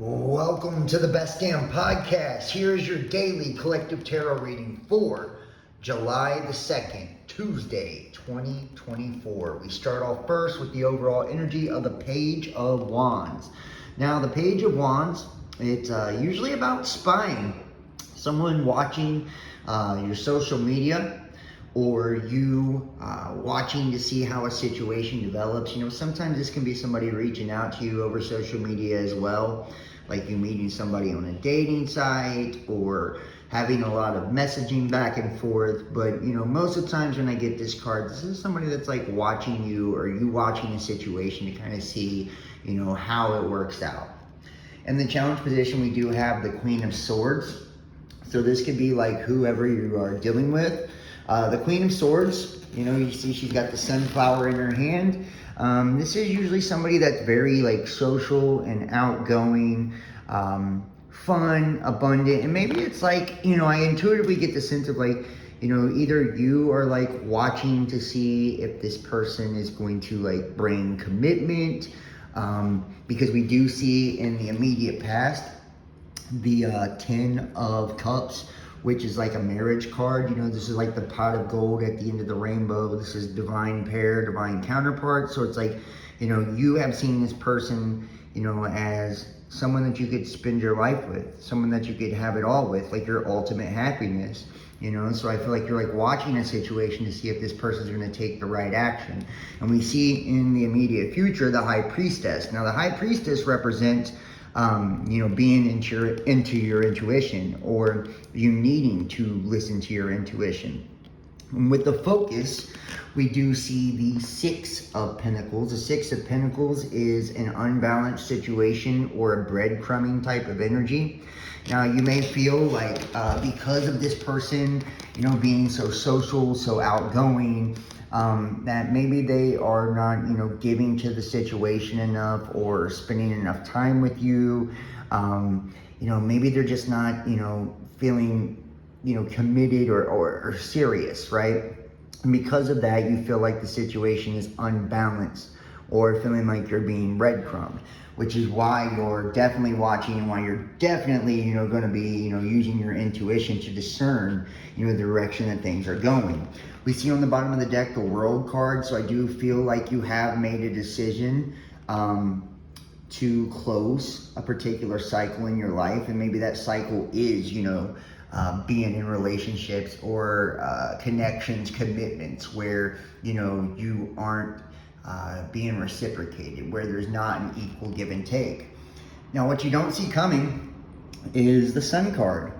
Welcome to the Best Damn Podcast. Here's your daily collective tarot reading for July the 2nd, Tuesday, 2024. We start off first with the overall energy of the Page of Wands. Now, the Page of Wands, it's usually about spying. Someone watching your social media, or you watching to see how a situation develops. You know, sometimes this can be somebody reaching out to you over social media as well, like you meeting somebody on a dating site or having a lot of messaging back and forth. But, you know, most of the times when I get this card, this is somebody that's like watching you, or you watching a situation to kind of see, you know, how it works out. In the challenge position, we do have the Queen of Swords. So this could be like whoever you are dealing with. The Queen of Swords, you know, you see she's got the sunflower in her hand. This is usually somebody that's very like social and outgoing, fun, abundant. And maybe it's like, you know, I intuitively get the sense of like, you know, either you are like watching to see if this person is going to like bring commitment, because we do see in the immediate past the 10 of Cups, which is like a marriage card. You know, this is like the pot of gold at the end of the rainbow. This is divine pair, divine counterpart. So it's like, you know, you have seen this person, you know, as someone that you could spend your life with, someone that you could have it all with, like your ultimate happiness, you know. So I feel like you're like watching a situation to see if this person's going to take the right action. And we see in the immediate future the High Priestess. Now the High Priestess represents you know, being into your intuition, or you needing to listen to your intuition. And with the focus, we do see the Six of Pentacles. The Six of Pentacles is an unbalanced situation or a breadcrumbing type of energy. Now, you may feel like because of this person, you know, being so social, so outgoing, that maybe they are not, you know, giving to the situation enough or spending enough time with you. You know, maybe they're just not, you know, feeling, you know, committed or serious, right? And because of that, you feel like the situation is unbalanced, or feeling like you're being breadcrumbed, which is why you're definitely watching, and why you're definitely, you know, going to be, you know, using your intuition to discern, you know, the direction that things are going. We see on the bottom of the deck the World card, so I do feel like you have made a decision to close a particular cycle in your life, and maybe that cycle is, you know, being in relationships or connections, commitments where, you know, you aren't being reciprocated, where there's not an equal give and take. Now, what you don't see coming is the Sun card,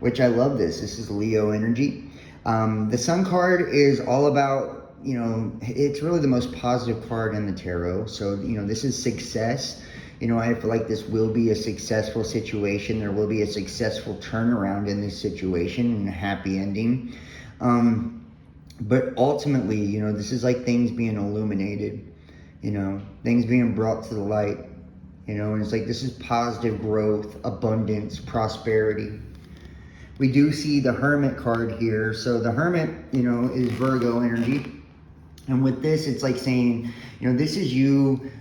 which I love this. This is Leo energy. The Sun card is all about, you know, it's really the most positive card in the tarot. So, you know, this is success. You know, I feel like this will be a successful situation. There will be a successful turnaround in this situation and a happy ending. But ultimately, you know, this is like things being illuminated, you know, things being brought to the light, you know, and it's like this is positive growth, abundance, prosperity. We do see the Hermit card here. So the Hermit, you know, is Virgo energy. And with this, it's like saying, you know, this is you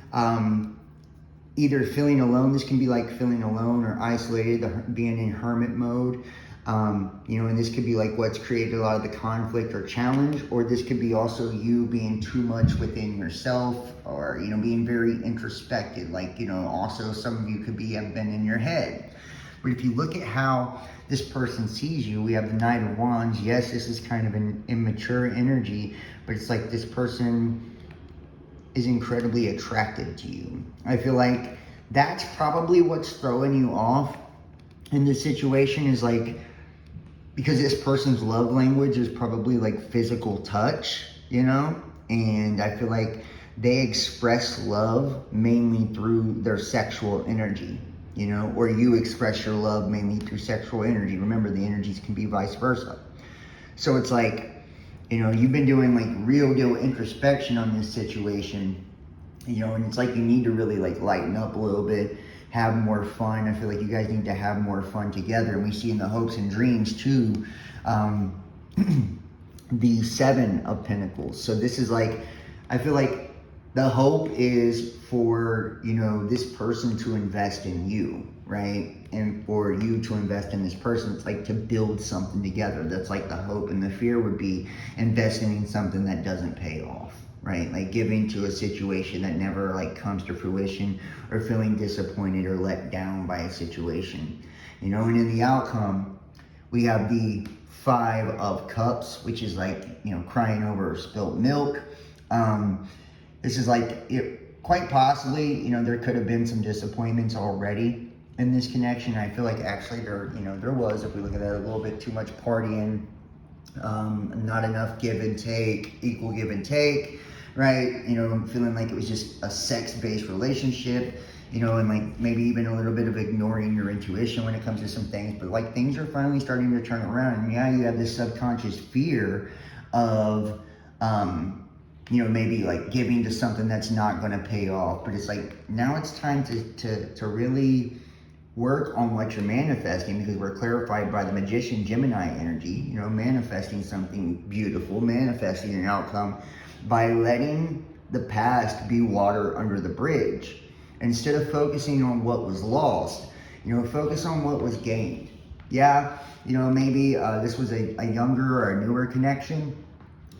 either feeling alone. This can be like feeling alone or isolated, being in hermit mode. You know, and this could be like what's created a lot of the conflict or challenge, or this could be also you being too much within yourself, or, you know, being very introspective. Like, you know, also some of you could have been in your head. But if you look at how this person sees you, we have the Knight of Wands. Yes, this is kind of an immature energy, but it's like this person is incredibly attracted to you. I feel like that's probably what's throwing you off in this situation, is like, because this person's love language is probably like physical touch, you know? And I feel like they express love mainly through their sexual energy, you know, or you express your love mainly through sexual energy. Remember, the energies can be vice versa. So it's like, you know, you've been doing like real deal introspection on this situation, you know, and it's like you need to really like lighten up a little bit, have more fun. I feel like you guys need to have more fun together. And we see in the hopes and dreams too, the Seven of Pentacles. So this is like, I feel like The hope is for, this person to invest in you, right? And for you to invest in this person. It's like to build something together. That's like the hope. And the fear would be investing in something that doesn't pay off, right? Like giving to a situation that never like comes to fruition, or feeling disappointed or let down by a situation. And in the outcome, we have the 5 of Cups, which is like, crying over spilt milk. This is like, quite possibly, there could have been some disappointments already in this connection. I feel like actually there was, if we look at that, a little bit too much partying, not enough give and take, equal give and take, right? Feeling like it was just a sex-based relationship, and like maybe even a little bit of ignoring your intuition when it comes to some things. But like things are finally starting to turn around, and you have this subconscious fear of, maybe like giving to something that's not going to pay off. But it's like, now it's time to really work on what you're manifesting, because we're clarified by the Magician Gemini energy, manifesting something beautiful, manifesting an outcome by letting the past be water under the bridge. Instead of focusing on what was lost, focus on what was gained. Yeah, maybe this was a younger or a newer connection,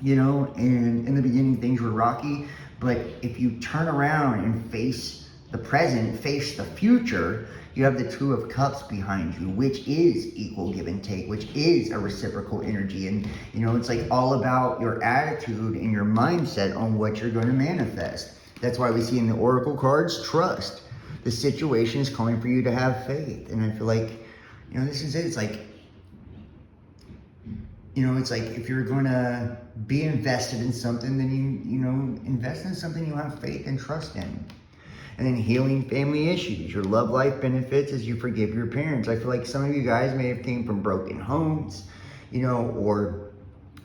and in the beginning things were rocky, but if you turn around and face the present, face the future, you have the 2 of Cups behind you, which is equal give and take, which is a reciprocal energy. And, it's like all about your attitude and your mindset on what you're going to manifest. That's why we see in the Oracle cards, trust. The situation is calling for you to have faith. And I feel like, this is it. It's like, it's like if you're going to be invested in something, then you invest in something you have faith and trust in. And then healing family issues. Your love life benefits as you forgive your parents. I feel like some of you guys may have came from broken homes, or,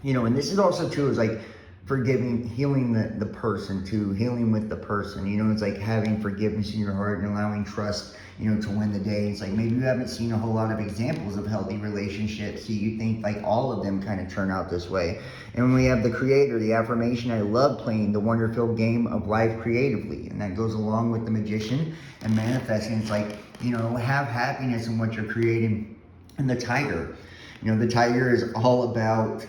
and this is also too, is like forgiving, healing the person too, healing with the person. It's like having forgiveness in your heart and allowing trust, to win the day. It's like maybe you haven't seen a whole lot of examples of healthy relationships, so you think like all of them kind of turn out this way. And when we have the Creator, the affirmation, I love playing the wonder-filled game of life creatively. And that goes along with the Magician and manifesting. It's like, have happiness in what you're creating. And the Tiger, the Tiger is all about,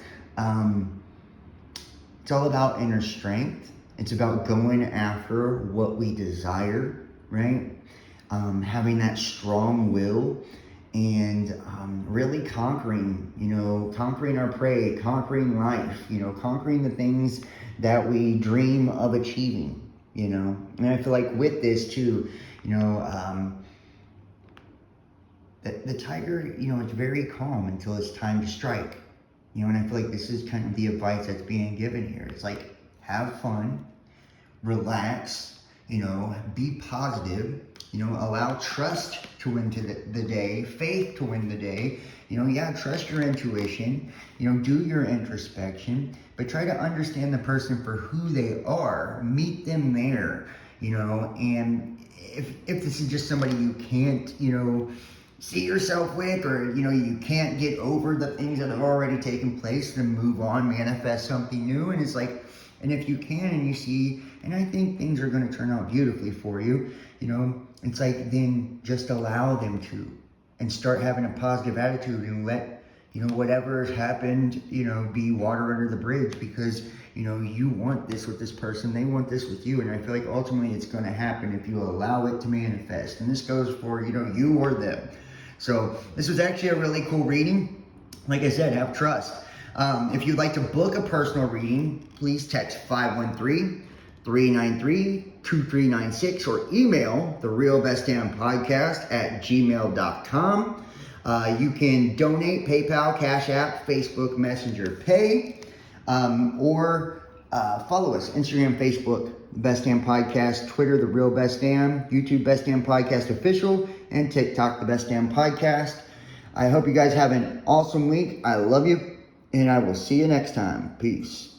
it's all about inner strength. It's about going after what we desire, right? Having that strong will, and really conquering, conquering our prey, conquering life, conquering the things that we dream of achieving, And I feel like with this too, the Tiger, it's very calm until it's time to strike. And I feel like this is kind of the advice that's being given here. It's like, have fun, relax, be positive, allow trust to win the day, faith to win the day. Trust your intuition, do your introspection, but try to understand the person for who they are. Meet them there, and if this is just somebody you can't, see yourself with, or you can't get over the things that have already taken place, then move on, manifest something new. And it's like, and if you can and you see, and I think things are going to turn out beautifully for you, it's like, then just allow them to, and start having a positive attitude, and let whatever has happened be water under the bridge, because you want this with this person, they want this with you. And I feel like ultimately it's going to happen if you allow it to manifest. And this goes for you or them. So this was actually a really cool reading. Like I said, have trust. If you'd like to book a personal reading, please text 513-393-2396 or email therealbestdampodcast@gmail.com. You can donate, PayPal, Cash App, Facebook Messenger Pay, or follow us, Instagram, Facebook, Best Damn Podcast, Twitter, The Real Best Damn, YouTube, Best Damn Podcast Official, and TikTok, The Best Damn Podcast. I hope you guys have an awesome week. I love you, and I will see you next time. Peace.